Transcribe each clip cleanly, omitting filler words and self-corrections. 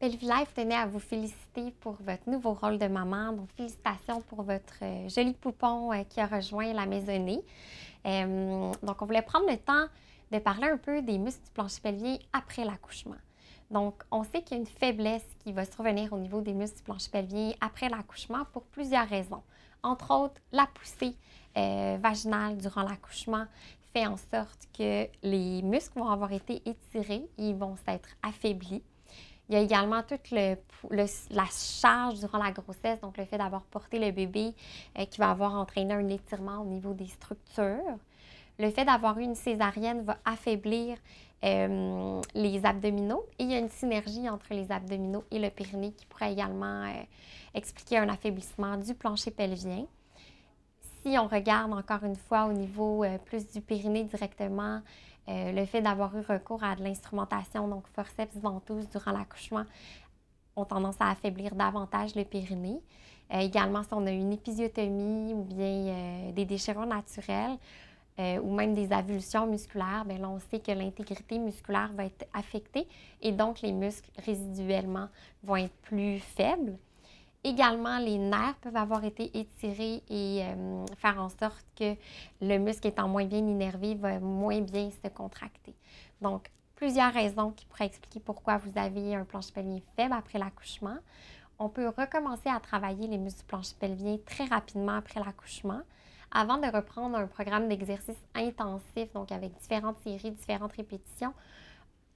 Bellevue Life tenait à vous féliciter pour votre nouveau rôle de maman. Donc, félicitations pour votre joli poupon qui a rejoint la maisonnée. Donc, on voulait prendre le temps de parler un peu des muscles du plancher pelvien après l'accouchement. Donc, on sait qu'il y a une faiblesse qui va survenir au niveau des muscles du plancher pelvien après l'accouchement pour plusieurs raisons. Entre autres, la poussée vaginale durant l'accouchement fait en sorte que les muscles vont avoir été étirés et ils vont s'être affaiblis. Il y a également toute la charge durant la grossesse, donc le fait d'avoir porté le bébé qui va avoir entraîné un étirement au niveau des structures. Le fait d'avoir eu une césarienne va affaiblir les abdominaux et il y a une synergie entre les abdominaux et le périnée qui pourrait également expliquer un affaiblissement du plancher pelvien. Si on regarde encore une fois au niveau plus du périnée directement, le fait d'avoir eu recours à de l'instrumentation, donc forceps ventouse durant l'accouchement, ont tendance à affaiblir davantage le périnée. Également, si on a une épisiotomie ou bien des déchirures naturelles ou même des avulsions musculaires, bien là, on sait que l'intégrité musculaire va être affectée et donc les muscles résiduellement vont être plus faibles. Également, les nerfs peuvent avoir été étirés et faire en sorte que le muscle étant moins bien innervé va moins bien se contracter. Donc, plusieurs raisons qui pourraient expliquer pourquoi vous avez un plancher pelvien faible après l'accouchement. On peut recommencer à travailler les muscles du plancher pelvien très rapidement après l'accouchement avant de reprendre un programme d'exercice intensif, donc avec différentes séries, différentes répétitions.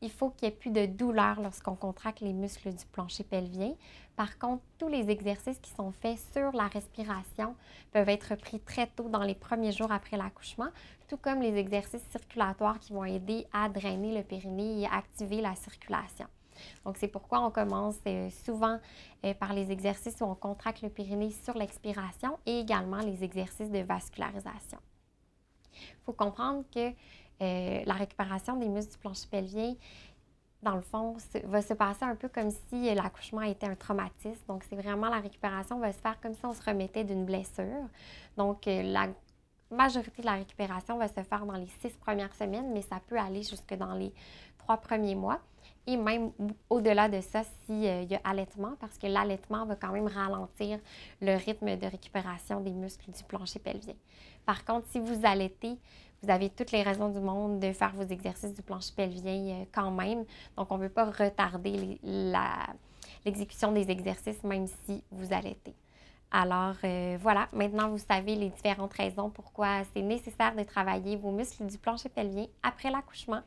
Il faut qu'il n'y ait plus de douleur lorsqu'on contracte les muscles du plancher pelvien. Par contre, tous les exercices qui sont faits sur la respiration peuvent être pris très tôt dans les premiers jours après l'accouchement, tout comme les exercices circulatoires qui vont aider à drainer le périnée et à activer la circulation. Donc, c'est pourquoi on commence souvent par les exercices où on contracte le périnée sur l'expiration et également les exercices de vascularisation. Il faut comprendre que la récupération des muscles du plancher pelvien, dans le fond, va se passer un peu comme si l'accouchement était un traumatisme. Donc, c'est vraiment la récupération va se faire comme si on se remettait d'une blessure. Donc, la majorité de la récupération va se faire dans les 6 premières semaines, mais ça peut aller jusque dans les 3 premiers mois. Et même au-delà de ça, s'il y a allaitement, parce que l'allaitement va quand même ralentir le rythme de récupération des muscles du plancher pelvien. Par contre, si vous allaitez, vous avez toutes les raisons du monde de faire vos exercices du plancher pelvien quand même. Donc, on ne veut pas retarder l'exécution des exercices, même si vous allaitez. Alors, voilà, maintenant, vous savez les différentes raisons pourquoi c'est nécessaire de travailler vos muscles du plancher pelvien après l'accouchement.